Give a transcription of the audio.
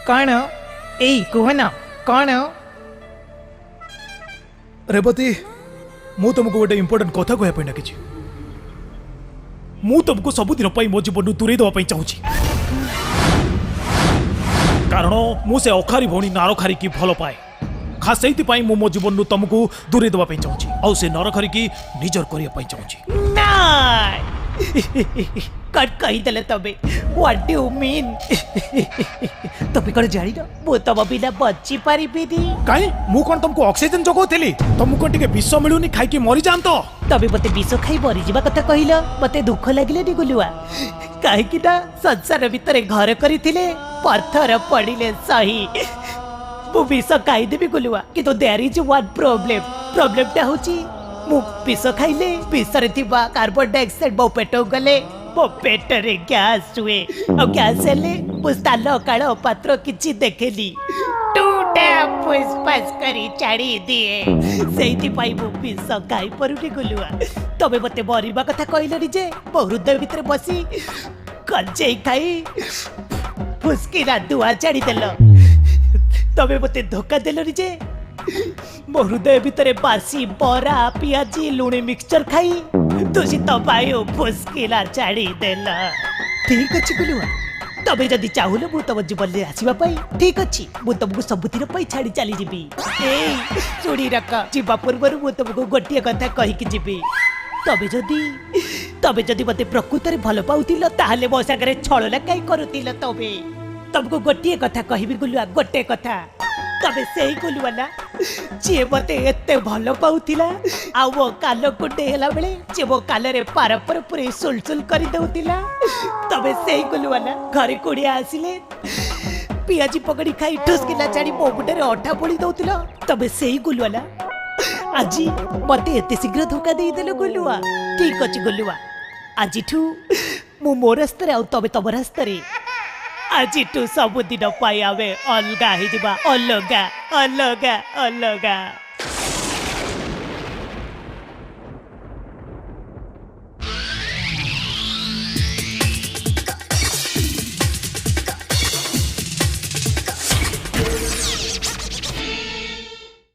कौन एई कहना कौन रेवती मु तुमको गोटे इंपोर्टेंट कथा कहया डाकी मु तुमको सबुदिन मो जीवन दूरे देवाई चाहूँगी कारण मु से अखारी भौणी नारखारी की भल पाए खास से मो जीवन तुमको दूरे देवाई चाहूँगी आउ से नरखारी की निजर करने चाहूँगी कट कहीदेले तबे व्हाट डू मीन तबे कौन जानी ना मु तब बिना बची पारिबिनी काई मु कोन तुमको ऑक्सीजन जगौथिली तुमको टिके विष मिलुनी खाई की मरी जानतो तबे मते विष खाई मरी जीवा कथा कहिला मते दुख लागिले नी गुलुआ काहे कि ना संसार भीतर घर करिथिले पत्थर पड़िले सही मु विष खाई देबी गुलुआ किंतु देयर इज वन प्रॉब्लम होची मु विष खाइले विष रे थिबा कार्बन डाइऑक्साइड मो पेट गले मो पेट रे गैस हुए और गैस हेले पुस्ताल काल पात्र किछि देखेली टूटा फुसफास करी छाड़ी दिए सेठी पाई मु विष खाई परुनी गुलुआ तबे मते मरिबा कथा कहलनी जे मो हृदय भीतर बसी कंजेई खाई फुसकिना दुआ छाड़ी देल तबे मते धोखा देलनी जे मो हृदय भितर बासी बरा पियाजी लुणी मिक्सचर खाई दूषित वायु फुसकिला छाड़ी देल ठीक अच्छे गुलुआ तबे जदि चाहूल मु तुम जीवन में आसवा ठीक अच्छी मु तुमको सबुदिन छाड़ी चली जीवी शुणी रख जीवा पूर्व मु तुमको गोटे कथा कहीकि जीवी तबे जदि मते प्रकृत में भल पाउतिल ताहले मो सागरे छलना कई करुतिल तबे तुमको गोटे कथा कहबी गुलुआ गोटे कथा तबे सही गुलुआ ना जे मते एते भल पाउतिला आ वो काल को डेला बेले जे वो काल रे पार पर पूरे सुलसुल करी देउतिला तबे सही गुलुआ ना घरे कुड़िया आसिले पियाजी पकड़ी खाई ठुसकिला चाड़ी मो मुंडे रे अठा बोली दउतिला तबे सही गुलुआ ना आजी मते एते शीघ्र धोखा देई देलो गुलुआ ठीक अछि गुलुआ आजिठू मु मोर रास्ता आ तबे तब रास्ता रे आजिठू सबुदिन पाई आवे अलगा ही जिबा अलगा अलगा अलगा